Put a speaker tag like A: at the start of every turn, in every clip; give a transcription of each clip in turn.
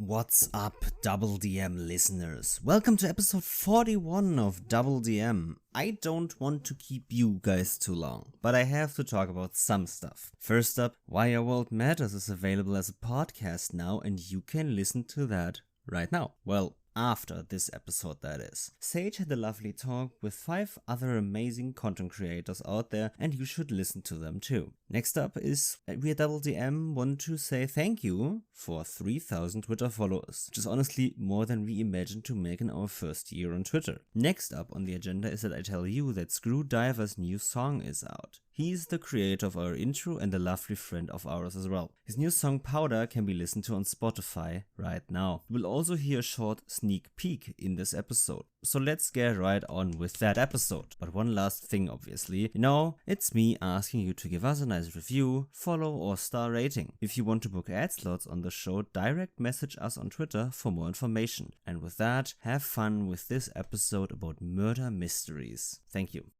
A: What's up, DoubleDM listeners? Welcome to episode 41 of DoubleDM. I don't want to keep you guys too long, but I have to talk about some stuff. First up, Why Your World Matters is available as a podcast now, and you can listen to that right now. Well, after this episode, that is. Sage had a lovely talk with 5 other amazing content creators out there, and you should listen to them too. Next up is we at DoubleDM want to say thank you for 3,000 Twitter followers, which is honestly more than we imagined to make in our first year on Twitter. Next up on the agenda is that I tell you that Screwdriver's new song is out. He's the creator of our intro and a lovely friend of ours as well. His new song Powder can be listened to on Spotify right now. You will also hear a short sneak peek in this episode. So let's get right on with that episode. But one last thing, obviously. It's me asking you to give us a nice review, follow or star rating. If you want to book ad slots on the show, direct message us on Twitter for more information. And with that, have fun with this episode about murder mysteries. Thank you.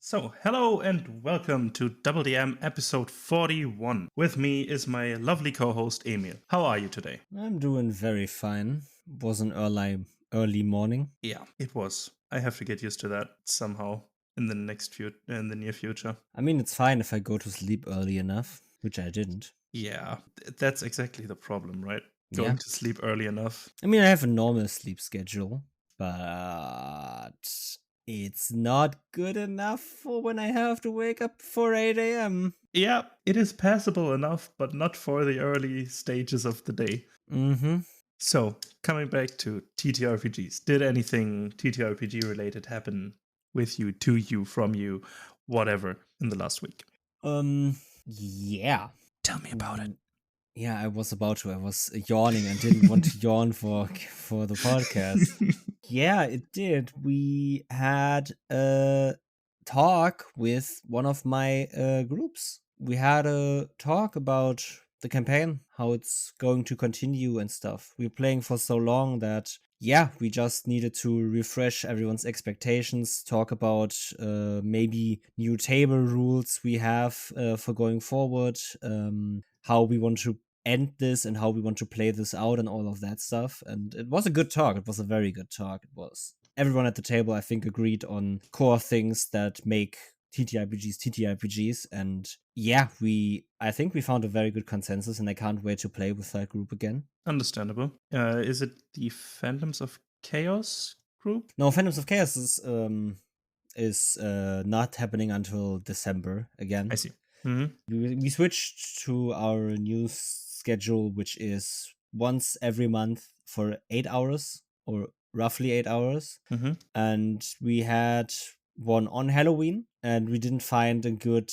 B: So, hello and welcome to DoubleDM episode 41. With me is my lovely co-host Emil. How are you today?
A: I'm doing very fine. It was an early morning.
B: Yeah, it was. I have to get used to that somehow in the near future.
A: I mean, it's fine if I go to sleep early enough, which I didn't.
B: Yeah, that's exactly the problem, right? Going to sleep early enough.
A: I mean, I have a normal sleep schedule, but it's not good enough for when I have to wake up for 8 a.m.
B: Yeah, it is passable enough, but not for the early stages of the day.
A: Mm-hmm.
B: So, coming back to TTRPGs, did anything TTRPG related happen with you, to you, from you, whatever, in the last week?
A: Yeah.
B: Tell me about it.
A: Yeah, I was about to. I was yawning and didn't want to yawn for the podcast. Yeah, it did. We had a talk with one of my groups. We had a talk about the campaign, how it's going to continue and stuff. We're playing for so long that, we just needed to refresh everyone's expectations, talk about maybe new table rules we have for going forward, how we want to end this and how we want to play this out and all of that stuff. And it was a good talk. It was a very good talk. It was. Everyone at the table, I think, agreed on core things that make TTRPGs. And I think we found a very good consensus, and I can't wait to play with that group again.
B: Understandable. Is it the Phantoms of Chaos group?
A: No, Phantoms of Chaos is not happening until December again.
B: I see. Mm-hmm.
A: We switched to our new schedule, which is once every month for 8 hours, or roughly 8 hours.
B: Mm-hmm.
A: And we had one on Halloween, and we didn't find a good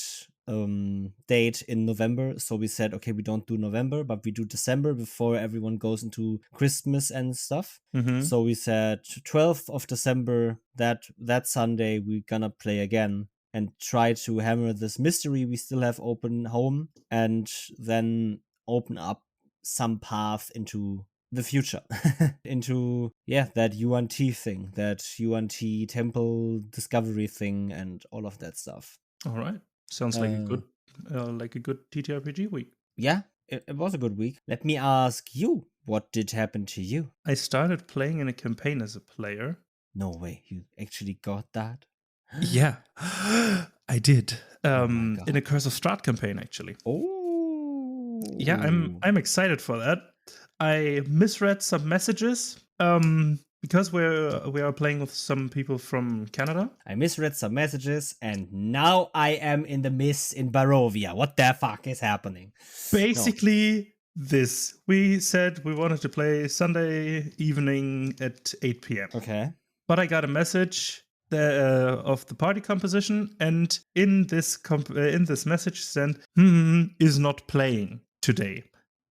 A: date in November, so we said, okay, we don't do November, but we do December before everyone goes into Christmas and stuff.
B: Mm-hmm.
A: So we said 12th of December, that Sunday, we're gonna play again and try to hammer this mystery we still have open home, and then open up some path into the future. Into that UNT thing, that UNT temple discovery thing, and all of that stuff.
B: All right. Sounds like a good TTRPG week.
A: Yeah, it was a good week. Let me ask you, what did happen to you?
B: I started playing in a campaign as a player.
A: No way, you actually got that?
B: Yeah, I did. In a Curse of Strahd campaign, actually.
A: Oh,
B: yeah, I'm excited for that. I misread some messages. Because we are playing with some people from Canada.
A: I misread some messages, and now I am in the mist in Barovia. What the fuck is happening?
B: Basically, this. We said we wanted to play Sunday evening at 8 p.m.
A: Okay.
B: But I got a message of the party composition, and in this message sent, is not playing today.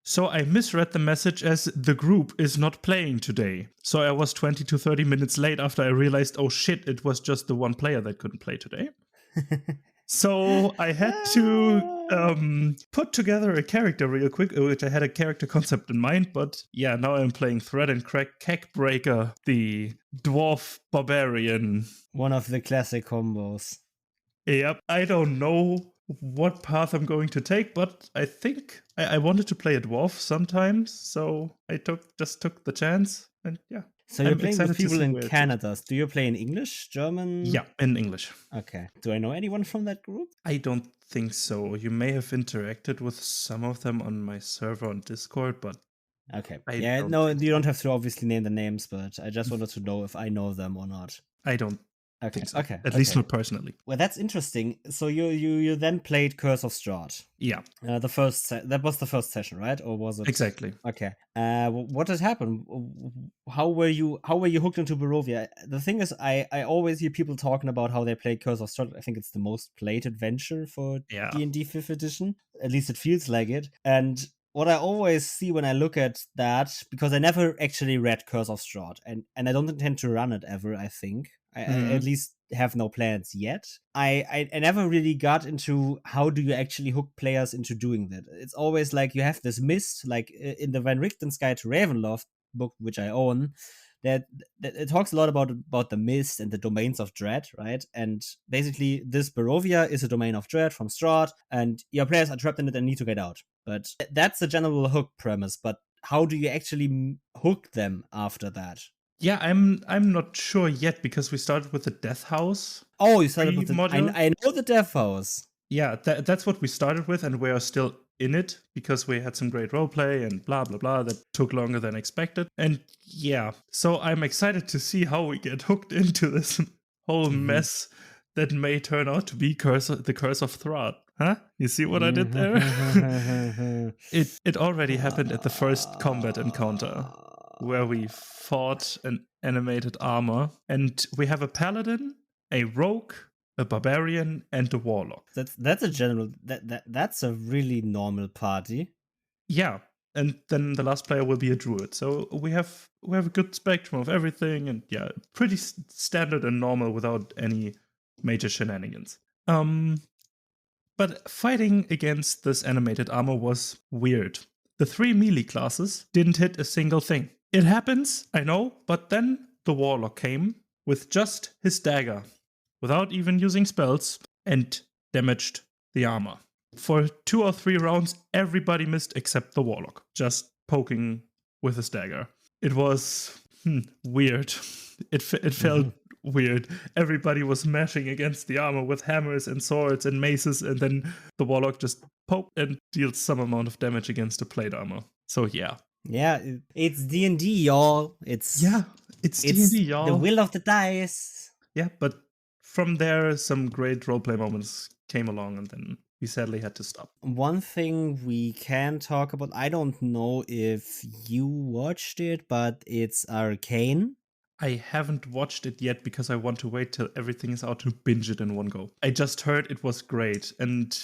B: So I misread the message as the group is not playing today. So I was 20 to 30 minutes late after I realized, oh shit, it was just the one player that couldn't play today. So I had to put together a character real quick, which I had a character concept in mind. But yeah, now I'm playing Thread and Crack Keckbreaker, the dwarf barbarian.
A: One of the classic combos.
B: Yep, I don't know what path I'm going to take, but I think I wanted to play a dwarf sometimes, so I just took the chance, and yeah.
A: So you're
B: I'm
A: playing with
B: excited to
A: people
B: see
A: in
B: where it goes.
A: Canada. Do you play in English, German?
B: Yeah, in English.
A: Okay. Do I know anyone from that group?
B: I don't think so. You may have interacted with some of them on my server on Discord, but
A: Okay.
B: I
A: Yeah,
B: don't
A: no,
B: think
A: you
B: so.
A: don't have to obviously name the names, but I just wanted to know if I know them or not.
B: I don't
A: Okay.
B: think so.
A: Okay.
B: At least not personally.
A: Well, that's interesting. So you then played Curse of Strahd.
B: Yeah,
A: That was the first session, right? Or was it
B: exactly.
A: Okay. What had happened? How were you hooked into Barovia? The thing is, I always hear people talking about how they played Curse of Strahd. I think it's the most played adventure for
B: Yeah.
A: D&D 5th edition. At least it feels like it. And what I always see when I look at that, because I never actually read Curse of Strahd, and I don't intend to run it ever, I think. I at least have no plans yet. I never really got into how do you actually hook players into doing that. It's always like you have this mist, like in the Van Richten's Guide to Ravenloft book, which I own, that it talks a lot about the mist and the domains of dread, right? And basically, this Barovia is a domain of dread from Strahd, and your players are trapped in it and need to get out. But that's the general hook premise. But how do you actually hook them after that?
B: Yeah, I'm not sure yet because we started with the Death House.
A: Oh, you started with the
B: module.
A: I know the Death House.
B: Yeah, that's what we started with, and we are still in it because we had some great roleplay and blah blah blah that took longer than expected. And yeah, so I'm excited to see how we get hooked into this whole mess that may turn out to be the Curse of Thrall. Huh? You see what I did there? It already happened at the first combat encounter where we fought an animated armor, and we have a paladin, a rogue, a barbarian, and a warlock.
A: That's a general that's a really normal party.
B: Yeah, and then the last player will be a druid. So we have a good spectrum of everything, and yeah, pretty standard and normal without any major shenanigans. But fighting against this animated armor was weird. The 3 melee classes didn't hit a single thing. It happens, I know, but then the warlock came with just his dagger, without even using spells, and damaged the armor. For 2 or 3 rounds, everybody missed except the warlock, just poking with his dagger. It was weird. It felt weird. Everybody was mashing against the armor with hammers and swords and maces, and then the warlock just poked and deals some amount of damage against the plate armor. So yeah.
A: Yeah, it's D&D, y'all. It's
B: D&D, y'all.
A: The will of the dice.
B: Yeah, but from there, some great roleplay moments came along, and then we sadly had to stop.
A: One thing we can talk about, I don't know if you watched it, but it's Arcane.
B: I haven't watched it yet because I want to wait till everything is out to binge it in one go. I just heard it was great, and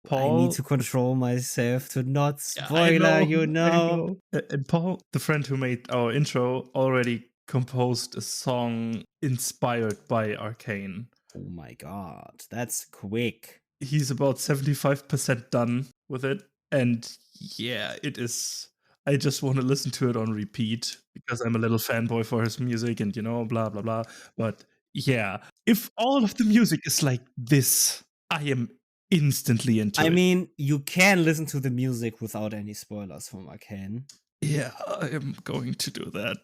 B: Paul...
A: I need to control myself to not spoiler,
B: I know. And Paul, the friend who made our intro, already composed a song inspired by Arcane.
A: Oh my god, that's quick.
B: He's about 75% done with it, and yeah, it is. I just want to listen to it on repeat because I'm a little fanboy for his music and, blah, blah, blah. But yeah, if all of the music is like this, I am instantly into it.
A: I mean, you can listen to the music without any spoilers from Arcane.
B: Yeah, I am going to do that.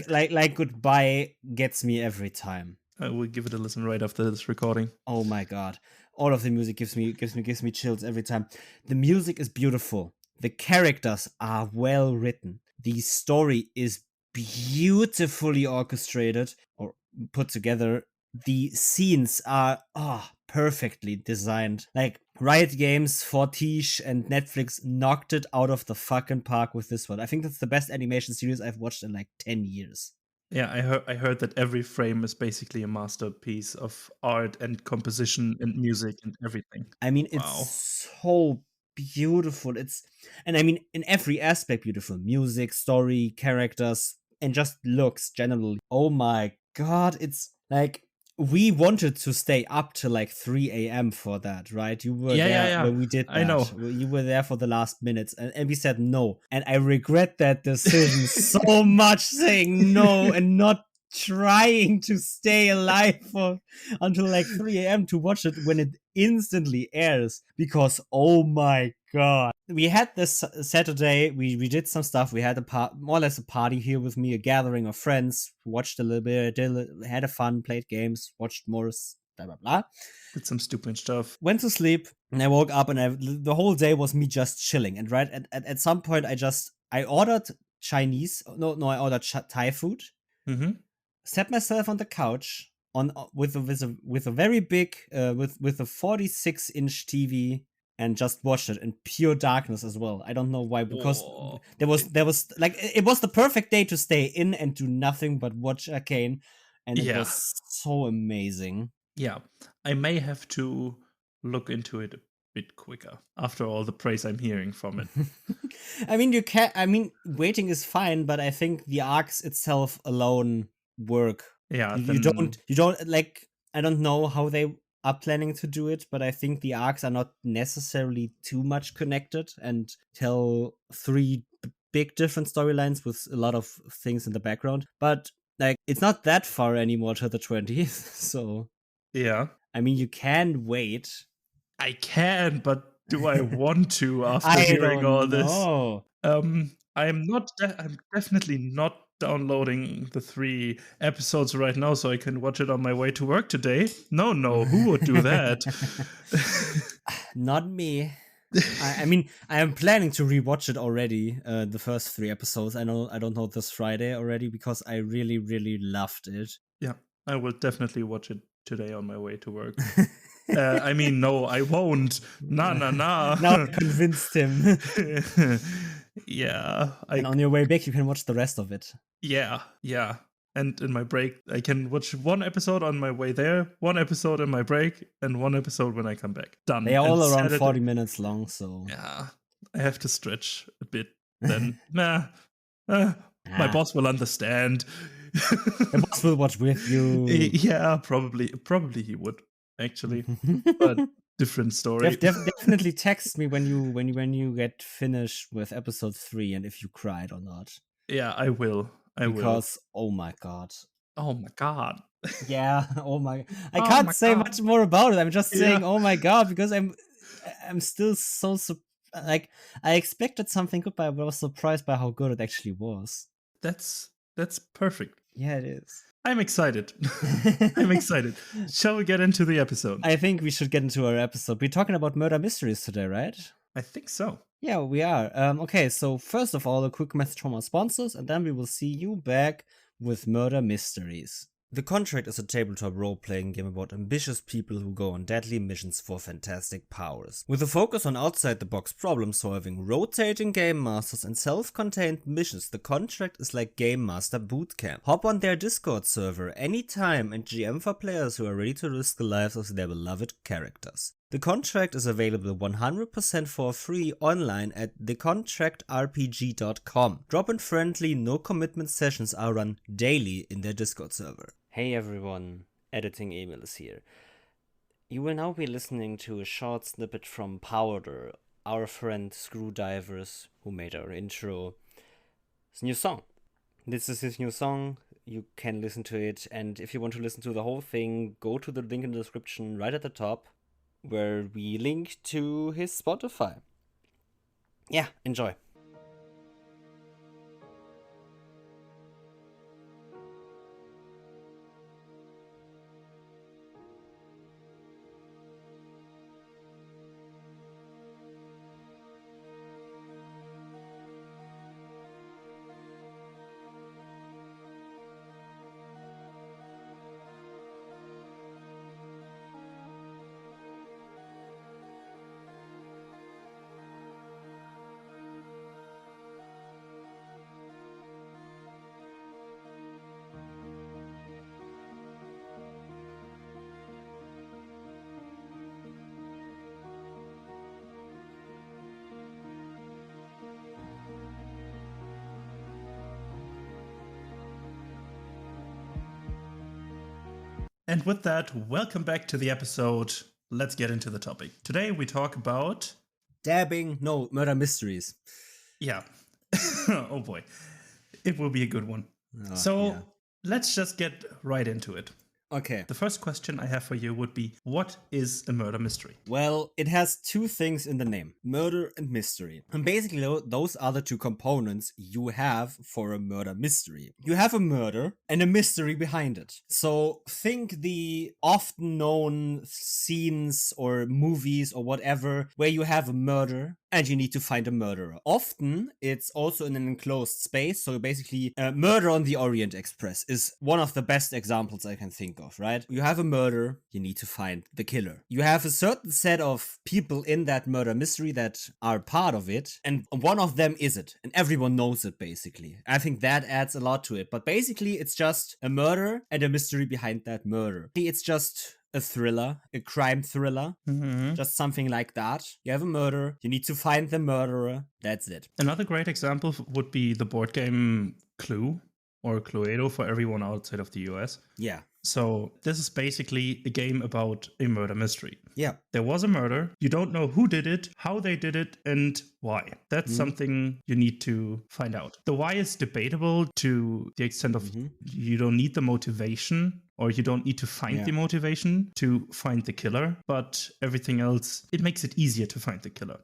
A: like Goodbye gets me every time.
B: I will give it a listen right after this recording.
A: Oh my god. All of the music gives me chills every time. The music is beautiful. The characters are well written. The story is beautifully orchestrated or put together. The scenes are perfectly designed. Like Riot Games, Fortiche, and Netflix knocked it out of the fucking park with this one. I think that's the best animation series I've watched in like 10 years.
B: Yeah, I heard that every frame is basically a masterpiece of art and composition and music and everything.
A: I mean, it's so beautiful. And I mean, in every aspect, beautiful music, story, characters, and just looks generally. Oh my god, it's like we wanted to stay up till like 3 a.m. for that, right? You were there
B: Yeah.
A: when we did
B: I
A: that.
B: know.
A: You were there for the last minutes, and we said no. And I regret that decision so much, saying no and not trying to stay alive for until like 3 a.m. to watch it when it instantly airs. Because oh my god, we had this Saturday. We did some stuff. We had more or less a party here with me, a gathering of friends. Watched a little bit, had a fun, played games, watched more, blah blah blah.
B: Did some stupid stuff.
A: Went to sleep, and I woke up, and the whole day was me just chilling. And right at some point, I ordered Chinese. No, I ordered Thai food.
B: Mm-hmm.
A: Sat myself on the couch on with a very big with a 46-inch TV, and just watched it in pure darkness as well. I don't know why, because
B: Whoa.
A: there was like it was the perfect day to stay in and do nothing but watch Arcane, and it was so amazing.
B: Yeah, I may have to look into it a bit quicker after all the praise I'm hearing from it.
A: I mean, waiting is fine, but I think the arcs itself alone work.
B: Yeah,
A: You don't like, I don't know how they are planning to do it, but I think the arcs are not necessarily too much connected and tell three big different storylines with a lot of things in the background. But like, it's not that far anymore to the 20th, so
B: yeah,
A: I mean, you can wait.
B: I can, but do I want to after
A: I
B: hearing all
A: don't
B: this?
A: know.
B: I'm definitely not downloading the 3 episodes right now so I can watch it on my way to work today. No, who would do that?
A: Not me. I mean, I am planning to rewatch it already. The first 3 episodes. I don't know this Friday already, because I really, really loved it.
B: Yeah, I will definitely watch it today on my way to work. I mean, no, I won't. Nah.
A: Now I convinced him.
B: Yeah.
A: And on your way back, you can watch the rest of it.
B: Yeah. And in my break, I can watch 1 episode on my way there, 1 episode in my break, and 1 episode when I come back. Done.
A: They are all
B: and
A: around 40 minutes long, so.
B: Yeah. I have to stretch a bit. Then, my boss will understand.
A: The boss will watch with you.
B: Yeah, probably he would, actually. But different story.
A: Definitely text me when you get finished with episode 3 and if you cried or not.
B: Yeah, I will.
A: Because oh my god.
B: Oh my god.
A: Yeah. Oh my. I can't say much more about it. I'm just saying oh my god, because I'm still so like, I expected something good, but I was surprised by how good it actually was.
B: That's perfect.
A: Yeah, it is.
B: I'm excited. I'm excited. Shall we get into the episode?
A: I think we should get into our episode. We're talking about murder mysteries today, right?
B: I think so.
A: Yeah, we are. Okay, so first of all, a quick message from our sponsors, and then we will see you back with murder mysteries. The Contract is a tabletop role-playing game about ambitious people who go on deadly missions for fantastic powers. With a focus on outside-the-box problem-solving, rotating game masters, and self-contained missions, The Contract is like Game Master Bootcamp. Hop on their Discord server anytime and GM for players who are ready to risk the lives of their beloved characters. The Contract is available 100% for free online at thecontractrpg.com. Drop-in friendly, no-commitment sessions are run daily in their Discord server. Hey everyone, Editing Emil is here. You will now be listening to a short snippet from Powder, our friend Screwdivers, who made our intro. His new song. This is his new song. You can listen to it, and if you want to listen to the whole thing, go to the link in the description right at the top, where we link to his Spotify. Yeah, enjoy.
B: And with that, welcome back to the episode. Let's get into the topic. Today we talk about...
A: murder mysteries.
B: Yeah. Oh boy. It will be a good one. Let's just get right into it.
A: Okay.
B: The first question I have for you would be, what is a murder mystery?
A: Well, it has two things in the name, murder and mystery. And basically, those are the two components you have for a murder mystery. You have a murder and a mystery behind it. So think the often known scenes or movies or whatever where you have a murder and you need to find a murderer. Often, it's also in an enclosed space. So basically, Murder on the Orient Express is one of the best examples I can think of, right? You have a murder, you need to find the killer. You have a certain set of people in that murder mystery that are part of it, and one of them is it, and everyone knows it, basically. I think that adds a lot to it, but basically, it's just a murder and a mystery behind that murder. It's just a thriller, a crime thriller, just something like that. You have a murder, you need to find the murderer, that's it.
B: Another great example would be the board game Clue, or Cluedo for everyone outside of the US.
A: Yeah.
B: So this is basically a game about a murder mystery.
A: Yeah.
B: There was a murder. You don't know who did it, how they did it, and why. That's something you need to find out. The why is debatable to the extent of you don't need the motivation, or you don't need to find the motivation to find the killer, but everything else, it makes it easier to find the killer.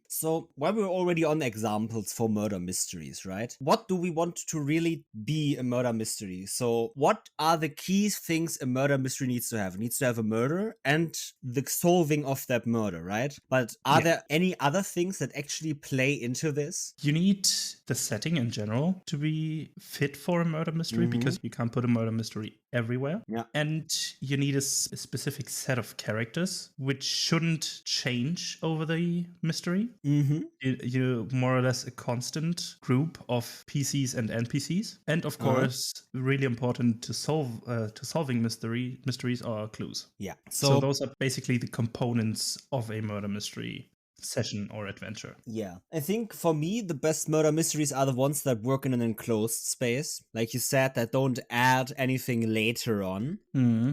A: So while we're already on examples for murder mysteries, right? What do we want to really be a murder mystery? So what are the key things a murder mystery needs to have? It needs to have a murder and the solving of that murder, right? But are there any other things that actually play into this?
B: You need the setting in general to be fit for a murder mystery, because you can't put a murder mystery everywhere.
A: Yeah.
B: And you need a specific set of characters, which shouldn't change over the mystery. You more or less a constant group of PCs and NPCs. And of course, really important to solving mysteries are clues.
A: Yeah.
B: So those are basically the components of a murder mystery session or adventure.
A: Yeah. I think for me, the best murder mysteries are the ones that work in an enclosed space. Like you said, that don't add anything later on.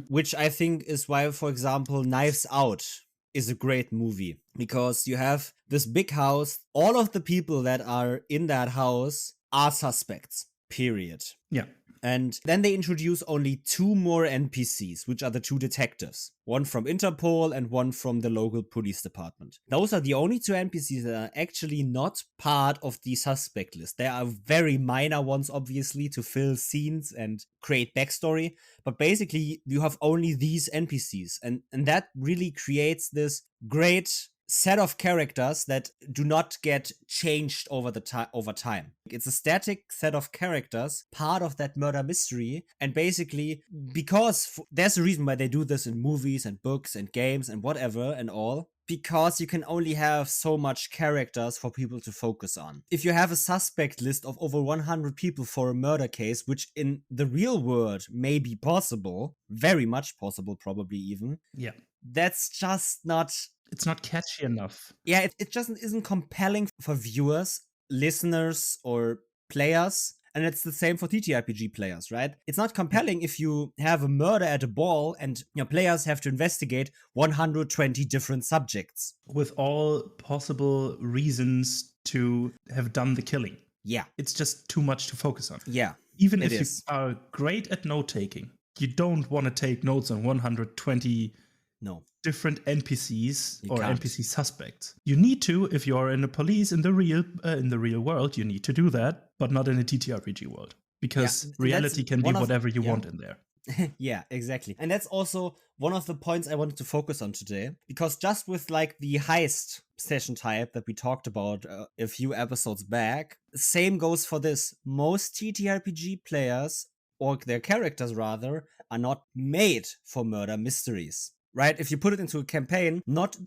A: Which I think is why, for example, Knives Out is a great movie. Because you have this big house, all of the people that are in that house are suspects. Period.
B: Yeah.
A: And then they introduce only two more NPCs, which are the two detectives. One from Interpol and one from the local police department. Those are the only two NPCs that are actually not part of the suspect list. There are very minor ones, obviously, to fill scenes and create backstory. But basically, you have only these NPCs. And that really creates this great set of characters that do not get changed over time. It's a static set of characters, part of that murder mystery, and basically, because there's a reason why they do this in movies and books and games and whatever and all, because you can only have so much characters for people to focus on. If you have a suspect list of over 100 people for a murder case, which in the real world may be possible, very much possible probably even, that's just not...
B: It's not catchy enough.
A: Yeah, it just isn't compelling for viewers, listeners, or players. And it's the same for TTRPG players, right? It's not compelling if you have a murder at a ball and your players have to investigate 120 different subjects.
B: With all possible reasons to have done the killing.
A: Yeah.
B: It's just too much to focus on.
A: Yeah.
B: Even if you are great at note-taking, you don't want to take notes on 120 different NPCs or NPC suspects. You need to, if you are in the police in the real world, you need to do that, but not in a TTRPG world, because reality can be whatever you want in there.
A: Yeah, exactly. And that's also one of the points I wanted to focus on today, because just with like the heist session type that we talked about a few episodes back, same goes for this. Most TTRPG players, or their characters rather, are not made for murder mysteries. Right? If you put it into a campaign, not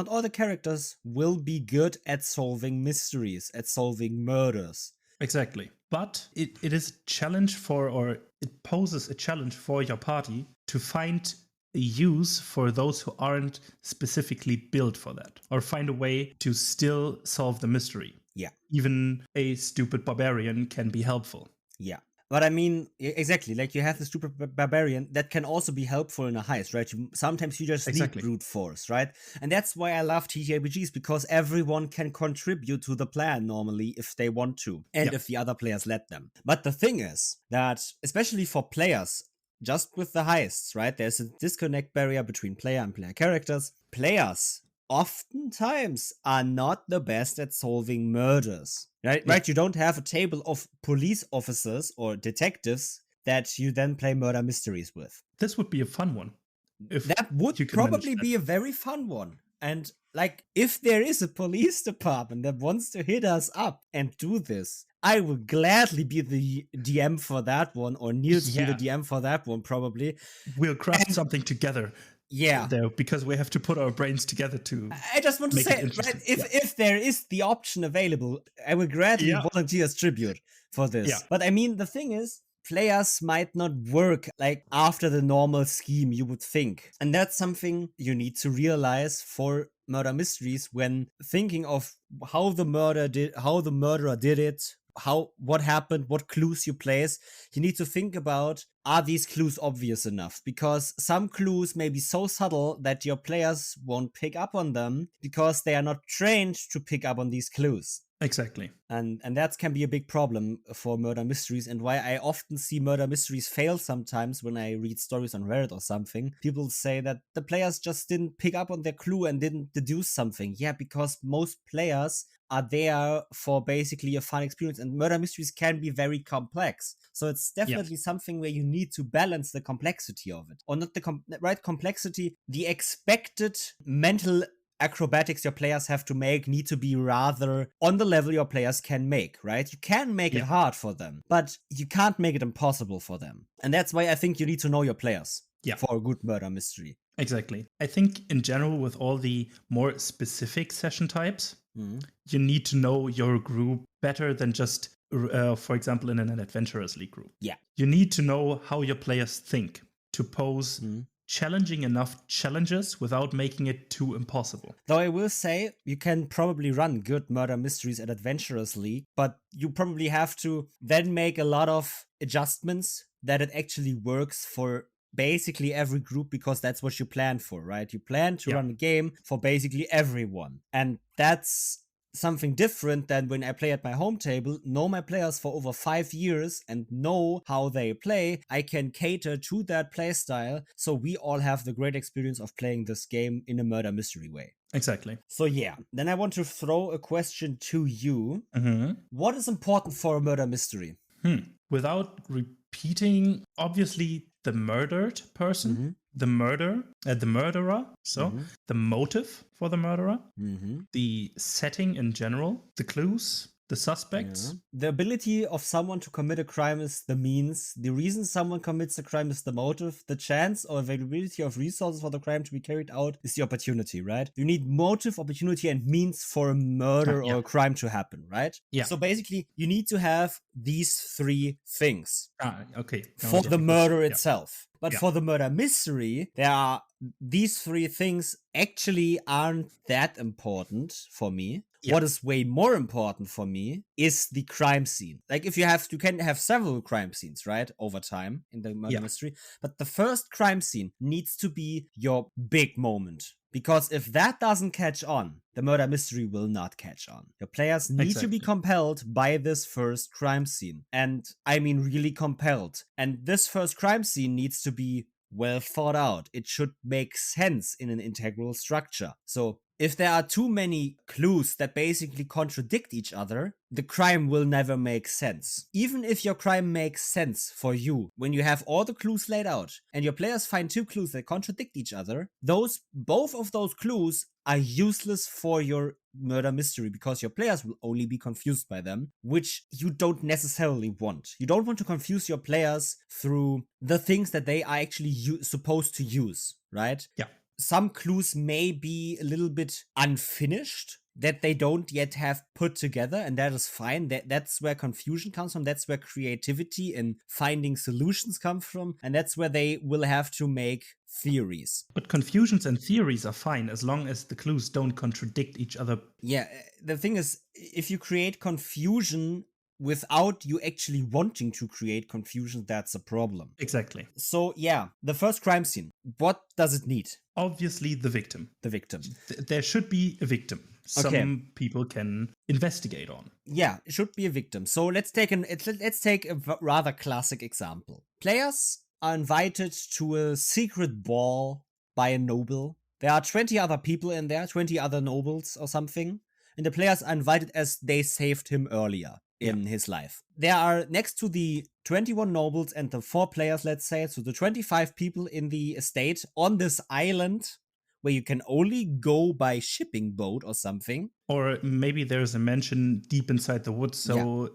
A: all the characters will be good at solving mysteries, at solving murders.
B: Exactly. But it is a challenge or it poses a challenge for your party to find a use for those who aren't specifically built for that, or find a way to still solve the mystery.
A: Yeah.
B: Even a stupid barbarian can be helpful.
A: Yeah. But I mean, exactly, like you have the super barbarian that can also be helpful in a heist, right? Sometimes you just need
B: Exactly.
A: brute force, right? And that's why I love TTRPGs, because everyone can contribute to the plan normally if they want to, and
B: Yeah.
A: if the other players let them. But the thing is that, especially for players, just with the heists, right? There's a disconnect barrier between player and player characters. Players oftentimes are not the best at solving murders, right?
B: Yeah.
A: Right? You don't have a table of police officers or detectives that you then play murder mysteries with.
B: This would be a fun one. If
A: That would
B: you can manage
A: probably
B: that.
A: be a very fun one. And like, if there is a police department that wants to hit us up and do this, I will gladly be the DM for that one, or Niels be the DM for that one, probably.
B: We'll craft something together.
A: Yeah.
B: There, because we have to put our brains together to.
A: I just want to
B: make
A: say,
B: it interesting.
A: right, if there is the option available, I will gladly volunteer as tribute for this.
B: Yeah.
A: But I mean, the thing is, players might not work like after the normal scheme you would think. And that's something you need to realize for murder mysteries when thinking of how the murderer did it, what happened, what clues you place. You need to think about, are these clues obvious enough? Because some clues may be so subtle that your players won't pick up on them because they are not trained to pick up on these clues.
B: Exactly.
A: And that can be a big problem for murder mysteries, and why I often see murder mysteries fail sometimes when I read stories on Reddit or something. People say that the players just didn't pick up on their clue and didn't deduce something. Yeah, because most players are there for basically a fun experience, and murder mysteries can be very complex. So it's definitely something where you need to balance the complexity of it. Or not the right complexity, the expected mental acrobatics your players have to make need to be rather on the level your players can make, right? You can make it hard for them, but you can't make it impossible for them. And that's why I think you need to know your players for a good murder mystery.
B: Exactly. I think in general, with all the more specific session types, you need to know your group better than just, for example, in an adventurers league group.
A: Yeah.
B: You need to know how your players think to pose challenging enough challenges without making it too impossible.
A: Though I will say, you can probably run good murder mysteries at Adventurers League, but you probably have to then make a lot of adjustments that it actually works for basically every group, because that's what you plan for, right? You plan to run a game for basically everyone. And that's something different than when I play at my home table, know my players for over 5 years and know how they play. I can cater to that play style, so we all have the great experience of playing this game in a murder mystery way.
B: Exactly.
A: So yeah, then I want to throw a question to you. What is important for a murder mystery?
B: Without repeating, obviously, the murdered person, the murderer, the motive for the murderer, the setting in general, the clues, the suspects.
A: The ability of someone to commit a crime is the means. The reason someone commits a crime is the motive. The chance or availability of resources for the crime to be carried out is the opportunity, right? You need motive, opportunity, and means for a murder or a crime to happen, right?
B: Yeah.
A: So basically, you need to have these 3 things for the murder itself. But for the murder mystery, these 3 things actually aren't that important for me. What is way more important for me is the crime scene. Like, if you can have several crime scenes, right, over time in the murder mystery. But the first crime scene needs to be your big moment. Because if that doesn't catch on, the murder mystery will not catch on. Your players need to be compelled by this first crime scene. And I mean really compelled. And this first crime scene needs to be well thought out. It should make sense in an integral structure. So if there are too many clues that basically contradict each other, the crime will never make sense. Even if your crime makes sense for you, when you have all the clues laid out and your players find 2 clues that contradict each other, both of those clues are useless for your murder mystery, because your players will only be confused by them, which you don't necessarily want. You don't want to confuse your players through the things that they are actually supposed to use, right?
B: Yeah.
A: Some clues may be a little bit unfinished, that they don't yet have put together, and that is fine. That's where confusion comes from. That's where creativity and finding solutions come from, and that's where they will have to make theories.
B: But confusions and theories are fine as long as the clues don't contradict each other.
A: Yeah, the thing is, if you create confusion without you actually wanting to create confusion, that's a problem.
B: Exactly.
A: So yeah, the first crime scene, what does it need?
B: Obviously, the victim.
A: The victim.
B: There should be a victim. Some people can investigate on.
A: Yeah, it should be a victim. So let's take a rather classic example. Players are invited to a secret ball by a noble. There are 20 other people in there, 20 other nobles or something, and the players are invited as they saved him earlier in his life. There are, next to the 21 nobles and the 4 players, let's say, so the 25 people in the estate on this island where you can only go by shipping boat or something.
B: Or maybe there's a mansion deep inside the woods, so...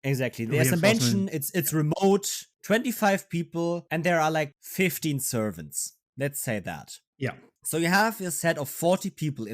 A: Exactly. There's a mansion, it's remote, 25 people, and there are like 15 servants. Let's say that.
B: Yeah.
A: So you have a set of 40 people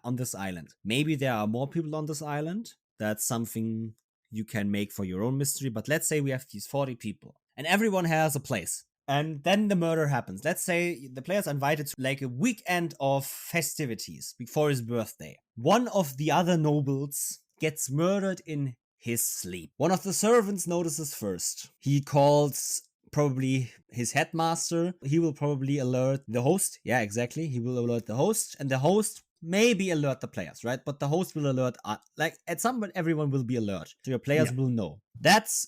A: on this island. Maybe there are more people on this island. That's something you can make for your own mystery, but let's say we have these 40 people, and everyone has a place. And then the murder happens. Let's say the players are invited to like a weekend of festivities before his birthday. One of the other nobles gets murdered in his sleep. One of the servants notices first. He calls probably his headmaster. He will probably alert the host. Yeah, exactly. He will alert the host, and the host maybe alert the players, right? But the host will alert, like at some point, everyone will be alert. So your players will know. That's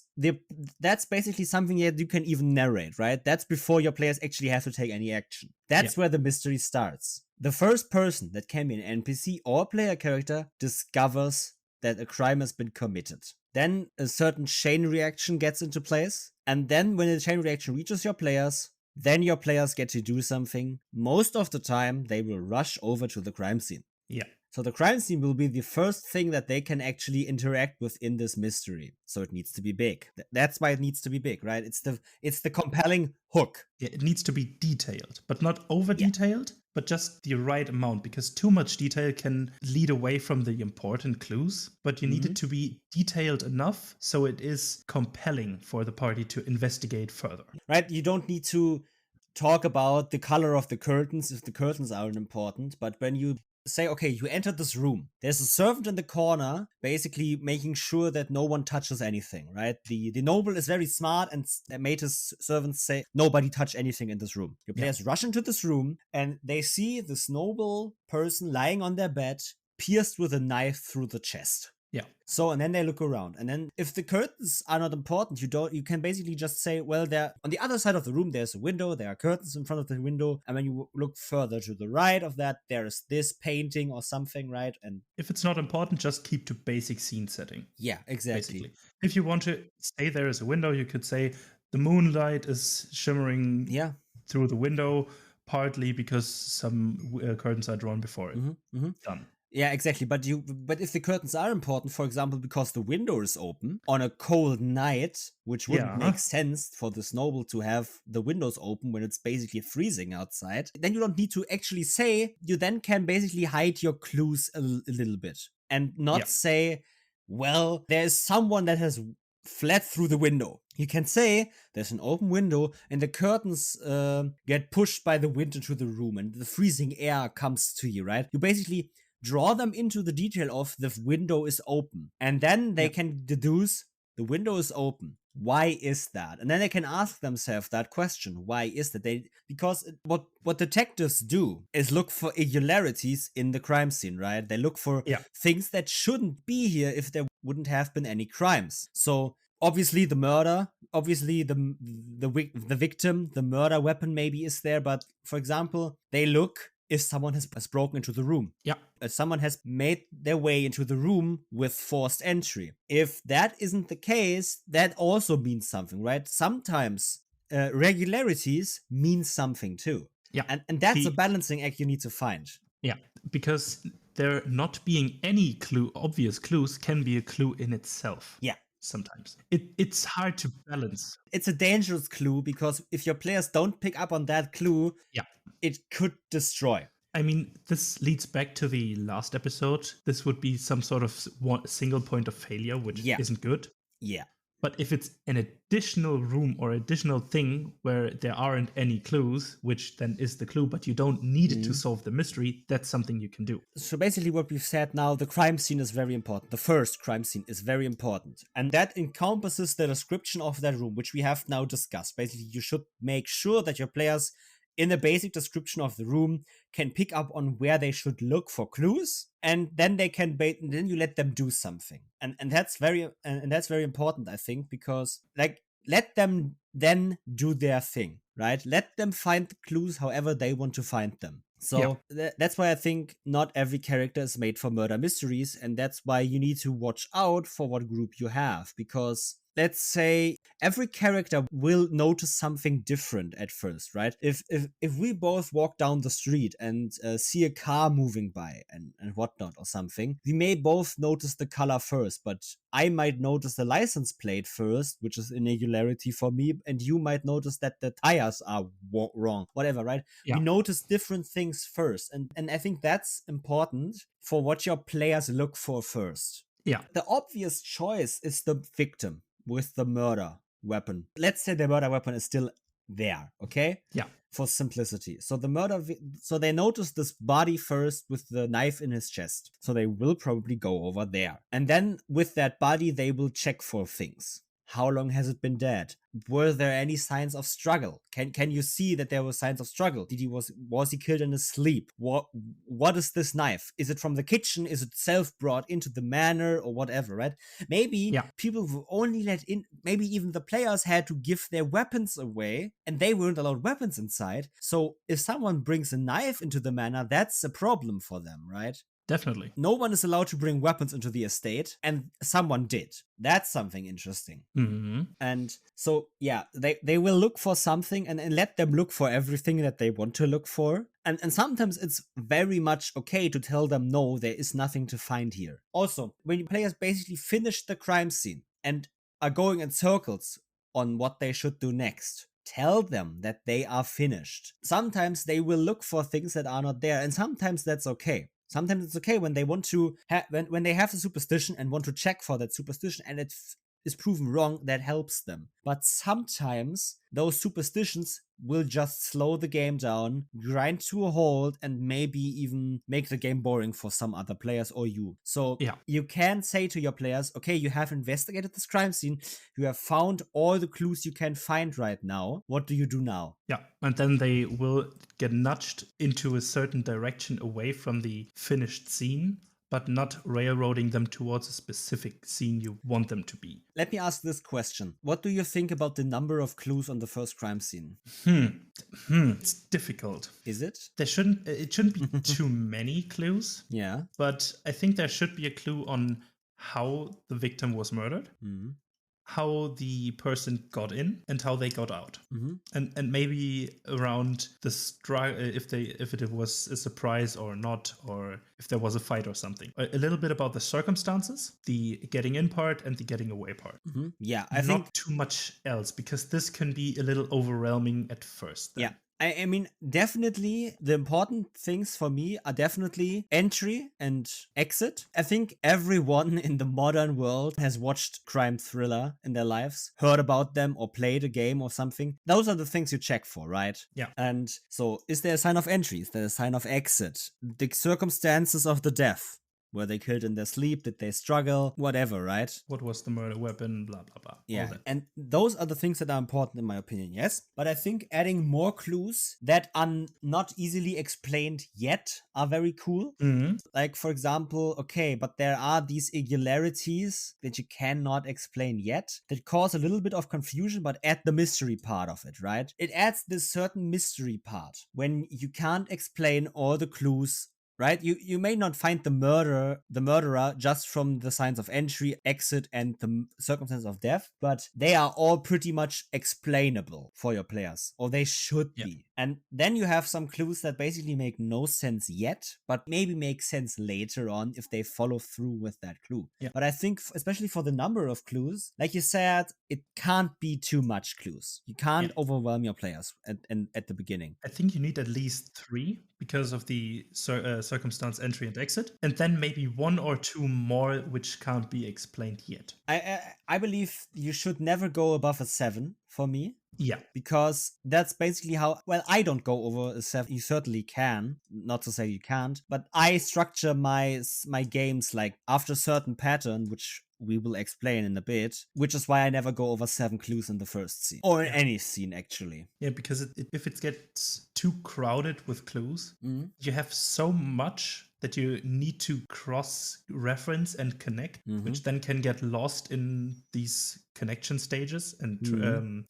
A: basically something that you can even narrate, right? That's before your players actually have to take any action. That's where the mystery starts. The first person that can be an NPC or player character discovers that a crime has been committed. Then a certain chain reaction gets into place. And then when the chain reaction reaches your players, then your players get to do something. Most of the time, they will rush over to the crime scene.
B: Yeah.
A: So the crime scene will be the first thing that they can actually interact with in this mystery. So it needs to be big. That's why it needs to be big, right? It's the compelling hook.
B: Yeah, it needs to be detailed, but not over detailed, but just the right amount, because too much detail can lead away from the important clues. But you need it to be detailed enough so it is compelling for the party to investigate further.
A: Right? You don't need to talk about the color of the curtains if the curtains aren't important, but when you say, okay, you entered this room. There's a servant in the corner, basically making sure that no one touches anything, right? The noble is very smart and made his servants say, nobody touch anything in this room. Your players rush into this room and they see this noble person lying on their bed, pierced with a knife through the chest.
B: Yeah.
A: So, and then they look around, and then if the curtains are not important, you can basically just say, well, there on the other side of the room, there's a window, there are curtains in front of the window, and when you look further to the right of that, there is this painting or something, right? And
B: if it's not important, just keep to basic scene setting.
A: Yeah, exactly.
B: Basically. If you want to say there is a window, you could say the moonlight is shimmering through the window, partly because some curtains are drawn before it. Done.
A: Yeah, exactly. But if the curtains are important, for example, because the window is open on a cold night, which wouldn't make sense for this noble to have the windows open when it's basically freezing outside, then you don't need to actually say. You then can basically hide your clues a little bit and not say, well, there's someone that has fled through the window. You can say there's an open window and the curtains get pushed by the wind into the room and the freezing air comes to you, right? You basically draw them into the detail of the window is open. And then they can deduce the window is open. Why is that? And then they can ask themselves that question. Why is that? Because what detectives do is look for irregularities in the crime scene, right? They look for things that shouldn't be here if there wouldn't have been any crimes. So obviously the murder, obviously the victim, the murder weapon maybe is there. But for example, they look if someone has broken into the room.
B: Yeah.
A: If someone has made their way into the room with forced entry. If that isn't the case, that also means something, right? Sometimes regularities mean something too.
B: Yeah.
A: And that's a balancing act you need to find.
B: Yeah, because there not being any obvious clues can be a clue in itself.
A: Yeah.
B: Sometimes. It's hard to balance.
A: It's a dangerous clue because if your players don't pick up on that clue, it could destroy.
B: I mean, this leads back to the last episode. This would be some sort of single point of failure, which isn't good.
A: Yeah.
B: But if it's an additional room or additional thing where there aren't any clues, which then is the clue, but you don't need it to solve the mystery, that's something you can do.
A: So basically what we've said now, the crime scene is very important. The first crime scene is very important. And that encompasses the description of that room, which we have now discussed. Basically, you should make sure that your players, in the basic description of the room, can pick up on where they should look for clues, and then they can and then you let them do something. And that's very important, I think, because like let them then do their thing, right? Let them find the clues however they want to find them. So that's why I think not every character is made for murder mysteries, and that's why you need to watch out for what group you have, because let's say every character will notice something different at first, right? If we both walk down the street and see a car moving by and whatnot or something, we may both notice the color first, but I might notice the license plate first, which is an irregularity for me, and you might notice that the tires are wrong, whatever, right? We notice different things first, and I think that's important for what your players look for first.
B: Yeah.
A: The obvious choice is the victim with the murder weapon. Let's say the murder weapon is still there, okay?
B: Yeah.
A: For simplicity. So so they notice this body first with the knife in his chest. So they will probably go over there. And then with that body, they will check for things. How long has it been dead? Were there any signs of struggle? Can you see that there were signs of struggle? Was he killed in his sleep? What is this knife? Is it from the kitchen? Is it self brought into the manor or whatever, right? Maybe people were only let in, maybe even the players had to give their weapons away and they weren't allowed weapons inside. So if someone brings a knife into the manor, that's a problem for them, right?
B: Definitely.
A: No one is allowed to bring weapons into the estate, and someone did. That's something interesting.
B: Mm-hmm.
A: And so, they will look for something and let them look for everything that they want to look for. And sometimes it's very much okay to tell them, no, there is nothing to find here. Also, when players basically finish the crime scene and are going in circles on what they should do next, tell them that they are finished. Sometimes they will look for things that are not there, and sometimes that's okay. Sometimes it's okay when they want to when they have the superstition and want to check for that superstition and it is proven wrong, that helps them. But sometimes those superstitions will just slow the game down, grind to a halt, and maybe even make the game boring for some other players or you. So you can say to your players, okay, you have investigated this crime scene, you have found all the clues you can find right now. What do you do now?
B: Yeah, and then they will get nudged into a certain direction away from the finished scene, but not railroading them towards a specific scene you want them to be.
A: Let me ask this question. What do you think about the number of clues on the first crime scene?
B: It's difficult.
A: Is it?
B: It shouldn't be too many clues.
A: Yeah.
B: But I think there should be a clue on how the victim was murdered. Mm-hmm. How the person got in and how they got out, and maybe around the struggle, if it was a surprise or not, or if there was a fight or something. A little bit about the circumstances, the getting in part and the getting away part.
A: Yeah,
B: I think not too much else, because this can be a little overwhelming at first.
A: Yeah. I mean, definitely the important things for me are definitely entry and exit. I think everyone in the modern world has watched crime thriller in their lives, heard about them or played a game or something. Those are the things you check for, right?
B: Yeah.
A: And so is there a sign of entry? Is there a sign of exit? The circumstances of the death. Were they killed in their sleep? Did they struggle? Whatever, right?
B: What was the murder weapon? Blah, blah, blah.
A: Yeah, and those are the things that are important in my opinion, yes? But I think adding more clues that are not easily explained yet are very cool. Mm-hmm. Like, for example, okay, but there are these irregularities that you cannot explain yet that cause a little bit of confusion, but add the mystery part of it, right? It adds this certain mystery part when you can't explain all the clues. Right? You may not find the murderer just from the signs of entry, exit, and the circumstances of death, but they are all pretty much explainable for your players, or they should be. And then you have some clues that basically make no sense yet, but maybe make sense later on if they follow through with that clue. Yeah. But I think, especially for the number of clues, like you said, it can't be too much clues. You can't overwhelm your players at the beginning.
B: I think you need at least 3, because of the circumstance, entry, and exit, and then maybe one or two more which can't be explained yet.
A: I believe you should never go above a 7 for me.
B: Yeah.
A: Because that's basically how, well, I don't go over a 7. You certainly can, not to say you can't, but I structure my games like after a certain pattern, which we will explain in a bit, which is why I never go over 7 clues in the first scene, or in any scene actually.
B: Yeah, because if it gets too crowded with clues, you have so much that you need to cross-reference and connect, which then can get lost in these connection stages and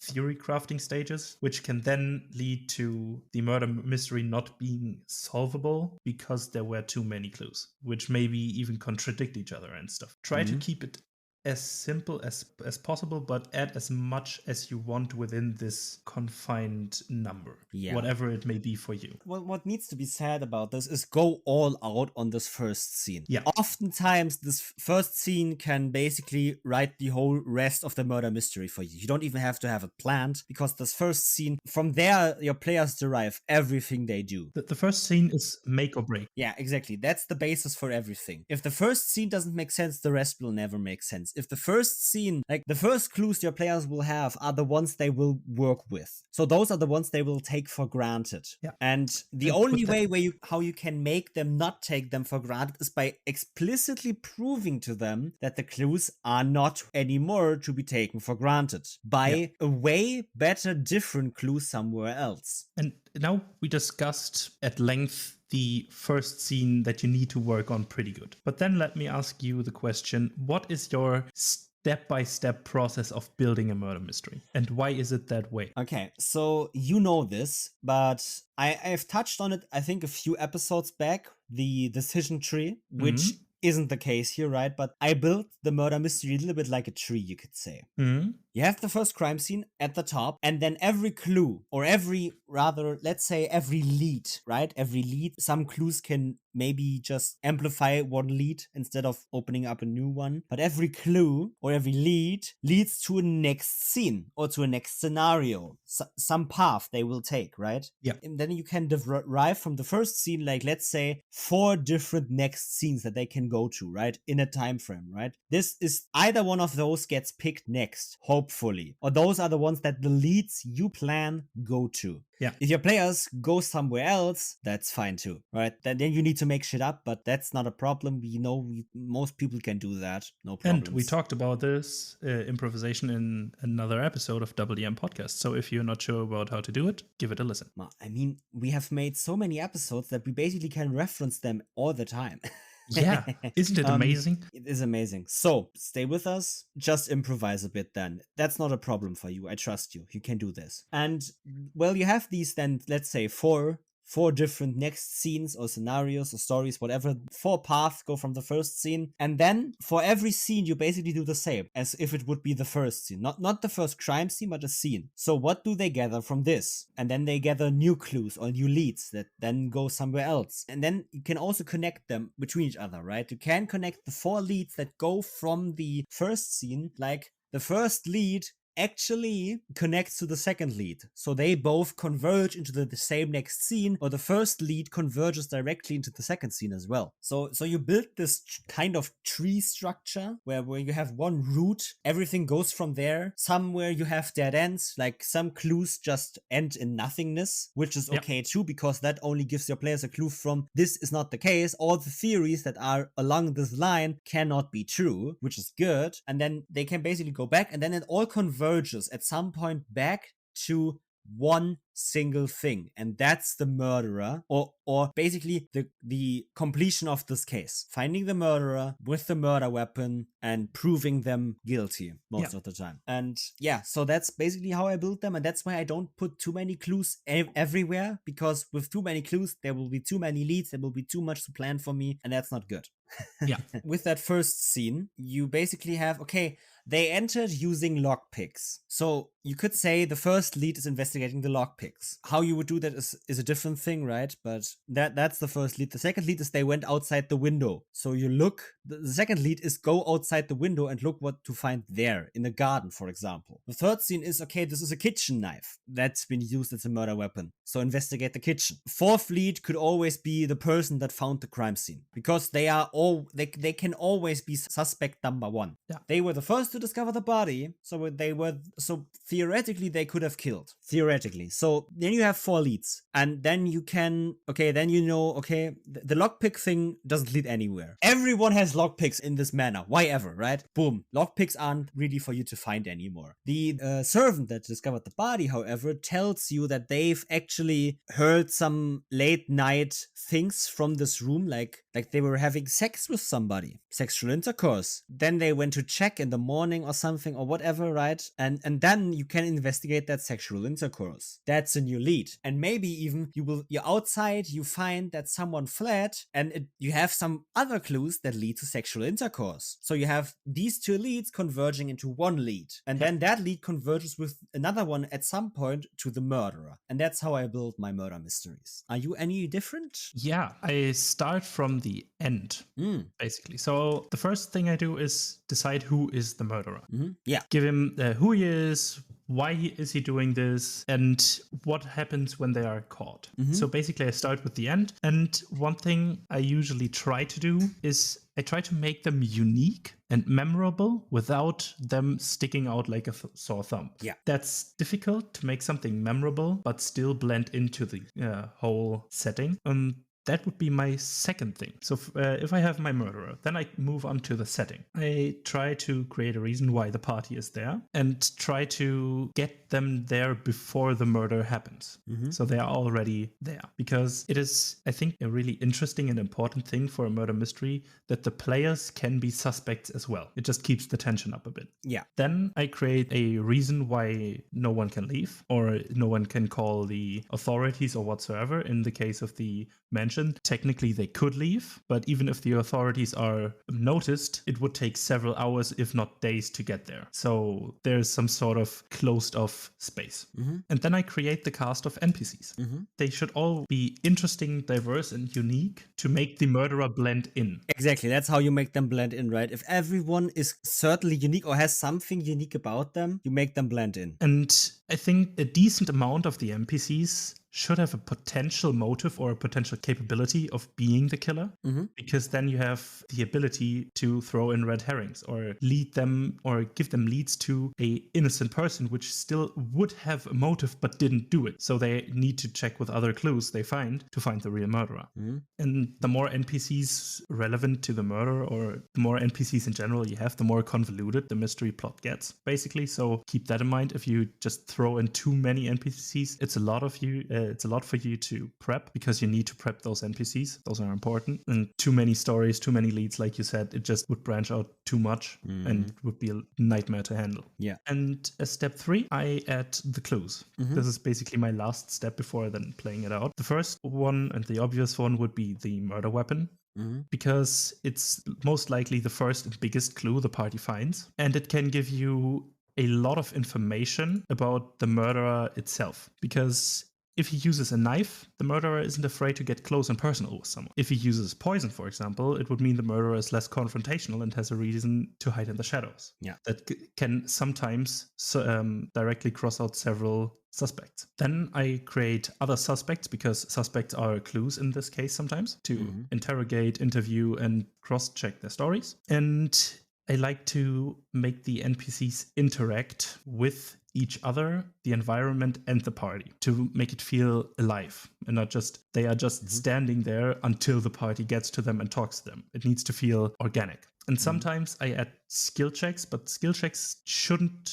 B: theory crafting stages, which can then lead to the murder mystery not being solvable because there were too many clues, which maybe even contradict each other and stuff. Try to keep it as simple as possible, but add as much as you want within this confined number, whatever it may be for you.
A: Well, what needs to be said about this is go all out on this first scene.
B: Yeah.
A: Oftentimes, this first scene can basically write the whole rest of the murder mystery for you. You don't even have to have it planned, because this first scene, from there, your players derive everything they do.
B: The first scene is make or break.
A: Yeah, exactly. That's the basis for everything. If the first scene doesn't make sense, the rest will never make sense. If the first scene, like the first clues your players will have are the ones they will work with. So those are the ones they will take for granted.
B: Yeah.
A: And the only way how you can make them not take them for granted is by explicitly proving to them that the clues are not anymore to be taken for granted by a way better, different clue somewhere else.
B: And now we discussed at length the first scene that you need to work on pretty good. But then let me ask you the question, what is your step-by-step process of building a murder mystery? And why is it that way?
A: Okay, so you know this, but I've touched on it, I think, a few episodes back, the decision tree, which isn't the case here, right? But I built the murder mystery a little bit like a tree, you could say. You have the first crime scene at the top, and then every clue, or let's say every lead, right? Every lead, some clues can maybe just amplify one lead instead of opening up a new one. But every clue or every lead leads to a next scene or to a next scenario, some path they will take, right?
B: Yeah.
A: And then you can derive from the first scene, like, let's say 4 different next scenes that they can go to, right? In a time frame, right? This is either one of those gets picked next, hopefully, or those are the ones that the leads you plan go to.
B: Yeah.
A: If your players go somewhere else, that's fine too, right? Then you need to make shit up, but that's not a problem. We know most people can do that. No problem.
B: And we talked about this improvisation in another episode of DoubleDM podcast. So if you're not sure about how to do it, give it a listen.
A: I mean, we have made so many episodes that we basically can reference them all the time.
B: Yeah, isn't it amazing?
A: It is amazing. So stay with us, just improvise a bit then. That's not a problem for you. I trust you. You can do this. And well, you have these then, let's say 4 different next scenes or scenarios or stories, whatever. 4 paths go from the first scene. And then for every scene, you basically do the same as if it would be the first scene. Not the first crime scene, but a scene. So what do they gather from this? And then they gather new clues or new leads that then go somewhere else. And then you can also connect them between each other, right? You can connect the 4 leads that go from the first scene, like the first lead actually connects to the second lead. So they both converge into the same next scene, or the first lead converges directly into the second scene as well. So you build this kind of tree structure where you have one root, everything goes from there. Somewhere you have dead ends, like some clues just end in nothingness, which is okay too, because that only gives your players a clue from this is not the case. All the theories that are along this line cannot be true, which is good. And then they can basically go back, and then it all converges at some point back to one single thing, and that's the murderer, or basically the completion of this case, finding the murderer with the murder weapon and proving them guilty most of the time. And so that's basically how I build them, and that's why I don't put too many clues everywhere, because with too many clues there will be too many leads, there will be too much to plan for me, and that's not good.
B: Yeah.
A: With that first scene, you basically have, okay, They entered using lockpicks. So you could say the first lead is investigating the lockpicks. How you would do that is a different thing, right? But that's the first lead. The second lead is they went outside the window. So you look, the second lead is go outside the window and look what to find there in the garden, for example. The third scene is, okay, this is a kitchen knife that's been used as a murder weapon. So investigate the kitchen. Fourth lead could always be the person that found the crime scene, because they can always be suspect number one.
B: Yeah.
A: They were the first to discover the body, so theoretically they could have killed. Theoretically. So then you have 4 leads. And then you can, then you know, the lockpick thing doesn't lead anywhere. Everyone has lockpicks in this manner. Why ever, right? Boom. Lockpicks aren't really for you to find anymore. The servant that discovered the body, however, tells you that they've actually heard some late night things from this room, like they were having sex with somebody, sexual intercourse. Then they went to check in the morning or something or whatever, right? And then you can investigate that sexual intercourse. That's a new lead. And maybe even you're outside, you find that someone fled, and you have some other clues that lead to sexual intercourse. So you have these 2 leads converging into one lead. And then that lead converges with another one at some point to the murderer. And that's how I build my murder mysteries. Are you any different?
B: Yeah, I start from the end, basically. So the first thing I do is decide who is the murderer.
A: Yeah.
B: Give him who he is, why is he doing this, and what happens when they are caught. So basically I start with the end. And one thing I usually try to do is I try to make them unique and memorable without them sticking out like a sore thumb.
A: Yeah.
B: That's difficult to make something memorable, but still blend into the whole setting. That would be my second thing. So if I have my murderer, then I move on to the setting. I try to create a reason why the party is there and try to get them there before the murder happens. So they are already there. Because it is, I think, a really interesting and important thing for a murder mystery that the players can be suspects as well. It just keeps the tension up a bit.
A: Yeah.
B: Then I create a reason why no one can leave or no one can call the authorities or whatsoever. In the case of the mentioned, technically they could leave, but even if the authorities are noticed, it would take several hours, if not days, to get there. So there's some sort of closed off space. And then I create the cast of NPCs. They should all be interesting, diverse, and unique to make the murderer blend in.
A: Exactly, that's how you make them blend in, right? If everyone is certainly unique or has something unique about them, you make them blend in.
B: And I think a decent amount of the NPCs should have a potential motive or a potential capability of being the killer, because then you have the ability to throw in red herrings or lead them or give them leads to a innocent person which still would have a motive but didn't do it. So they need to check with other clues they find to find the real murderer. And the more NPCs relevant to the murder, or the more NPCs in general you have, the more convoluted the mystery plot gets, basically. So keep that in mind. If you just throw in too many NPCs, it's a lot for you to prep, because you need to prep those NPCs. Those are important. And too many stories, too many leads, like you said, it just would branch out too much and would be a nightmare to handle.
A: Yeah.
B: And as step 3, I add the clues. This is basically my last step before then playing it out. The first one and the obvious one would be the murder weapon. Because it's most likely the first and biggest clue the party finds, and it can give you a lot of information about the murderer itself. Because if he uses a knife, the murderer isn't afraid to get close and personal with someone. If he uses poison, for example, it would mean the murderer is less confrontational and has a reason to hide in the shadows.
A: Yeah.
B: That can sometimes directly cross out several suspects. Then I create other suspects, because suspects are clues in this case sometimes, to interrogate, interview, and cross-check their stories. And I like to make the NPCs interact with each other, the environment, and the party, to make it feel alive and not just they are just standing there until the party gets to them and talks to them. It needs to feel organic. And sometimes I add skill checks, but skill checks should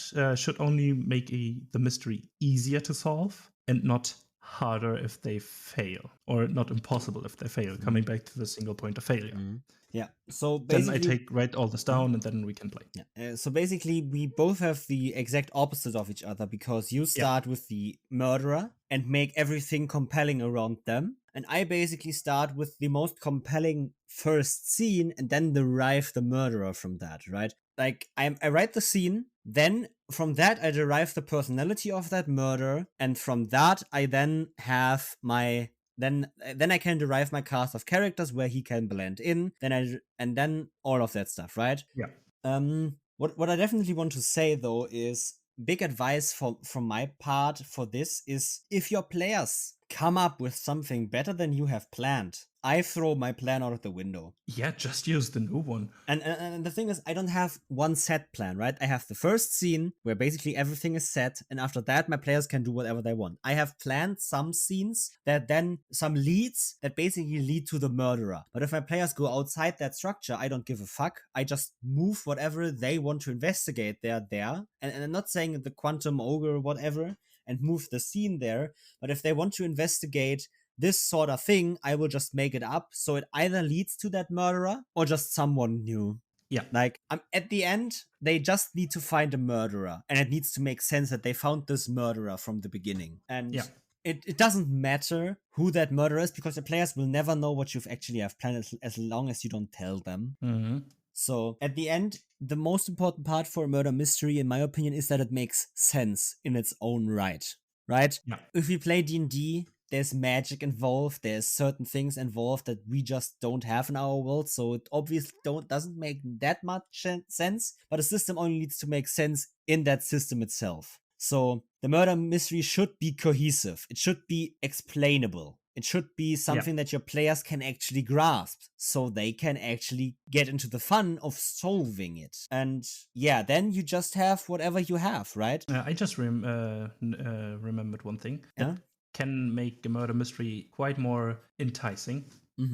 B: only make the mystery easier to solve and not harder if they fail, or not impossible if they fail, coming back to the single point of failure.
A: Yeah. So basically,
B: then I write all this down and then we can play.
A: Yeah. So basically, we both have the exact opposite of each other, because you start with the murderer and make everything compelling around them. And I basically start with the most compelling first scene and then derive the murderer from that, right? like I write the scene, then from that I derive the personality of that murderer, and from that I then have my then I can derive my cast of characters where he can blend in. And then all of that stuff, right?
B: Yeah.
A: What I definitely want to say though is big advice from my part for this is if your players come up with something better than you have planned, I throw my plan out of the window.
B: Yeah, just use the new one.
A: And the thing is, I don't have one set plan, right? I have the first scene where basically everything is set, and after that, my players can do whatever they want. I have planned some scenes that then some leads that basically lead to the murderer. But if my players go outside that structure, I don't give a fuck. I just move whatever they want to investigate there. And I'm not saying the quantum ogre or whatever, and move the scene there. But if they want to investigate this sort of thing, I will just make it up so it either leads to that murderer or just someone new.
B: Yeah.
A: Like, at the end, they just need to find a murderer, and it needs to make sense that they found this murderer from the beginning. And
B: Yeah.
A: it doesn't matter who that murderer is, because the players will never know what you've actually have planned as long as you don't tell them.
B: Mm-hmm.
A: So at the end, the most important part for a murder mystery, in my opinion, is that it makes sense in its own right. Right?
B: Yeah.
A: If we play D&D, there's magic involved, there's certain things involved that we just don't have in our world, so it obviously doesn't make that much sense, but a system only needs to make sense in that system itself. So the murder mystery should be cohesive, it should be explainable, it should be something that your players can actually grasp, so they can actually get into the fun of solving it. And yeah, then you just have whatever you have, right?
B: I just remembered one thing.
A: Yeah?
B: Can make a murder mystery quite more enticing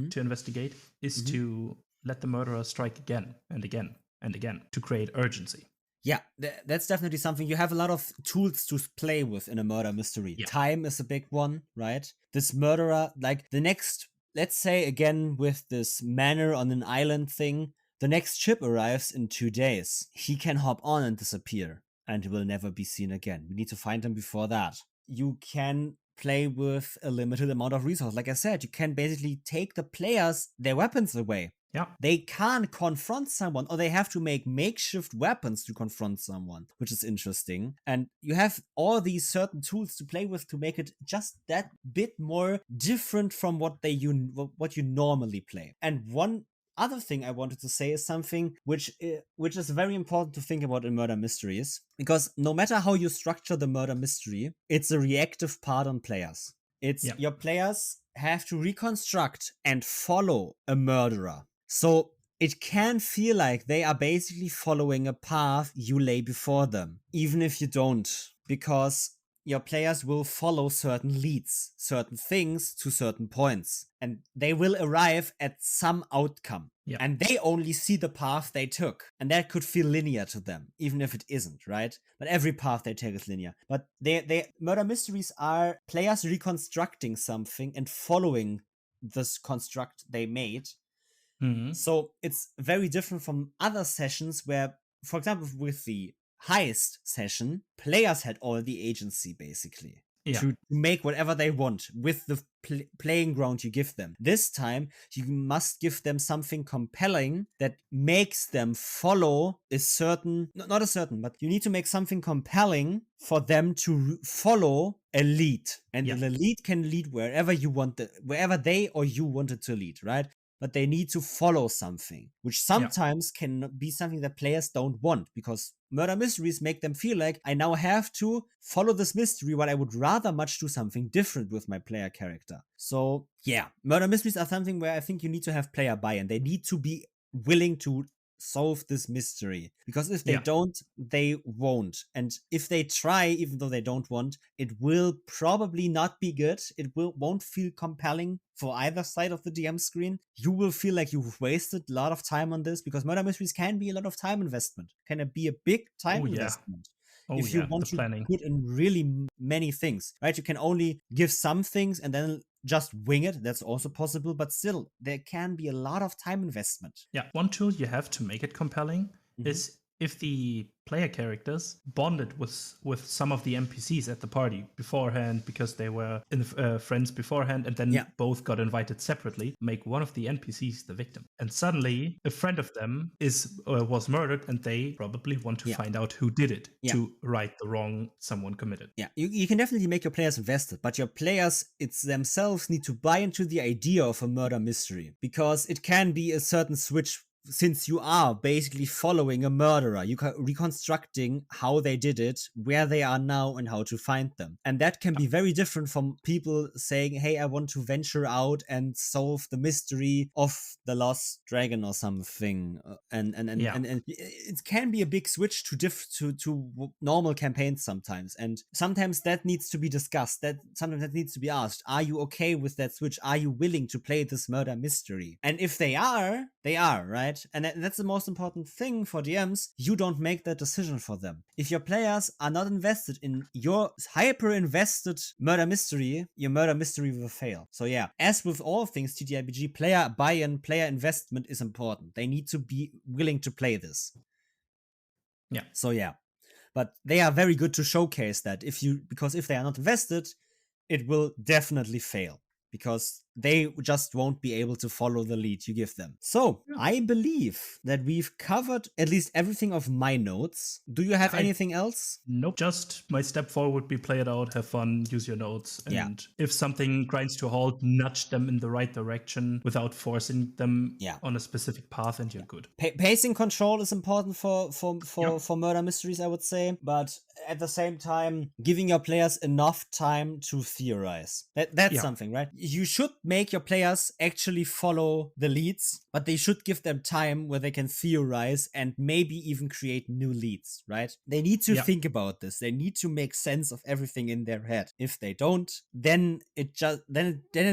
B: to investigate is to let the murderer strike again and again and again to create urgency.
A: Yeah, that's definitely something. You have a lot of tools to play with in a murder mystery.
B: Yeah.
A: Time is a big one, right? This murderer, like the next, let's say again with this manor on an island thing, the next ship arrives in 2 days. He can hop on and disappear and will never be seen again. We need to find him before that. You can play with a limited amount of resources. Like I said, you can basically take the players their weapons away.
B: Yeah.
A: They can't confront someone, or they have to make makeshift weapons to confront someone, which is interesting. And you have all these certain tools to play with to make it just that bit more different from what you normally play. And one other thing I wanted to say is something which is very important to think about in murder mysteries, because no matter how you structure the murder mystery, it's a reactive part on players. It's your players have to reconstruct and follow a murderer. So it can feel like they are basically following a path you lay before them, even if you don't, because your players will follow certain leads, certain things to certain points, and they will arrive at some outcome.
B: Yeah.
A: And they only see the path they took, and that could feel linear to them, even if it isn't, right? But every path they take is linear. But they murder mysteries are players reconstructing something and following this construct they made.
B: Mm-hmm.
A: So it's very different from other sessions where, for example, with the heist session, players had all the agency basically to make whatever they want with the playing ground you give them. This time, you must give them something compelling that makes them follow a certain, not a certain, but you need to make something compelling for them to follow a lead. And the lead can lead wherever you want, wherever they or you want it to lead, right? But they need to follow something, which sometimes can be something that players don't want, because murder mysteries make them feel like I now have to follow this mystery while I would rather much do something different with my player character. So yeah, murder mysteries are something where I think you need to have player buy-in. They need to be willing to solve this mystery, because if they don't, they won't. And if they try, even though they don't want, it will probably not be good. It won't feel compelling for either side of the DM screen. You will feel like you've wasted a lot of time on this, because murder mysteries can be a lot of time investment. Can it be a big time investment? If you want to put in really many things, right? You can only give some things and then just wing it. That's also possible, but still, there can be a lot of time investment.
B: Yeah, one tool you have to make it compelling is if the player characters bonded with some of the NPCs at the party beforehand because they were friends beforehand, and then both got invited separately, make one of the NPCs the victim, and suddenly a friend of them was murdered, and they probably want to find out who did it to right the wrong someone committed.
A: Yeah, you can definitely make your players invested, but your players themselves need to buy into the idea of a murder mystery, because it can be a certain switch. Since you are basically following a murderer, you are reconstructing how they did it, where they are now, and how to find them. And that can be very different from people saying, hey, I want to venture out and solve the mystery of the lost dragon or something. And it can be a big switch to normal campaigns sometimes. And sometimes that needs to be discussed. Sometimes that needs to be asked. Are you okay with that switch? Are you willing to play this murder mystery? And if they are, right? And that's the most important thing for DMs. You don't make that decision for them. If your players are not invested in your hyper-invested murder mystery, your murder mystery will fail. So yeah, as with all things TTRPG, player buy-in, player investment is important. They need to be willing to play this.
B: Yeah.
A: So yeah, but they are very good to showcase that. Because if they are not invested, it will definitely fail, because they just won't be able to follow the lead you give them. So I believe that we've covered at least everything of my notes. Do you have anything else?
B: Nope. Just my step forward would be play it out, have fun, use your notes. And if something grinds to a halt, nudge them in the right direction without forcing them on a specific path, and you're good.
A: Pacing control is important for murder mysteries, I would say. But at the same time, giving your players enough time to theorize. That's something, right? You should make your players actually follow the leads, but they should give them time where they can theorize and maybe even create new leads, right? They need to think about this. They need to make sense of everything in their head. If they don't, then it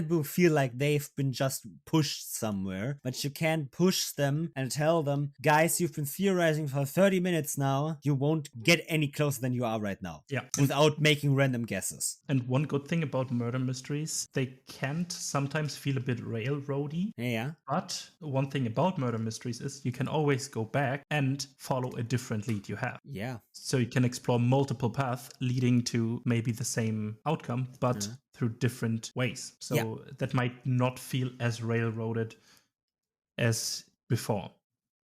A: will feel like they've been just pushed somewhere. But you can push them and tell them, guys, you've been theorizing for 30 minutes now. You won't get any closer than you are right now.
B: Yeah.
A: Without making random guesses.
B: And one good thing about murder mysteries, they can't sometimes feel a bit railroady.
A: Yeah.
B: But one thing about murder mysteries is you can always go back and follow a different lead you have.
A: Yeah.
B: So you can explore multiple paths leading to maybe the same outcome, but through different ways. So that might not feel as railroaded as before.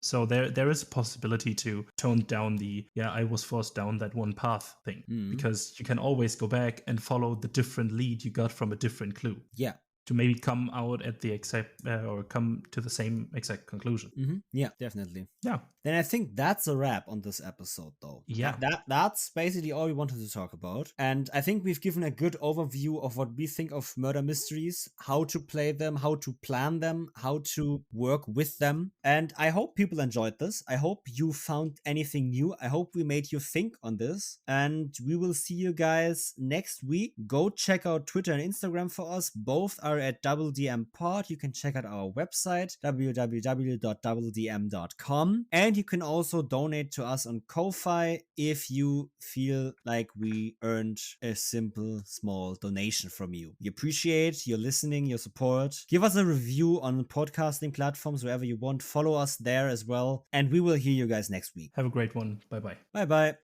B: So there is a possibility to tone down the, I was forced down that one path thing. Because you can always go back and follow the different lead you got from a different clue.
A: Yeah.
B: To maybe come out at the exact or come to the same exact conclusion.
A: Yeah, definitely.
B: Yeah.
A: Then I think that's a wrap on this episode, though.
B: Yeah.
A: That's basically all we wanted to talk about. And I think we've given a good overview of what we think of murder mysteries, how to play them, how to plan them, how to work with them. And I hope people enjoyed this. I hope you found anything new. I hope we made you think on this. And we will see you guys next week. Go check out Twitter and Instagram for us. Both are at DoubleDM Pod. You can check out our website, www.doubledm.com. And you can also donate to us on Ko-Fi if you feel like we earned a simple, small donation from you. We appreciate your listening, your support. Give us a review on podcasting platforms wherever you want. Follow us there as well. And we will hear you guys next week.
B: Have a great one. Bye-bye.
A: Bye-bye.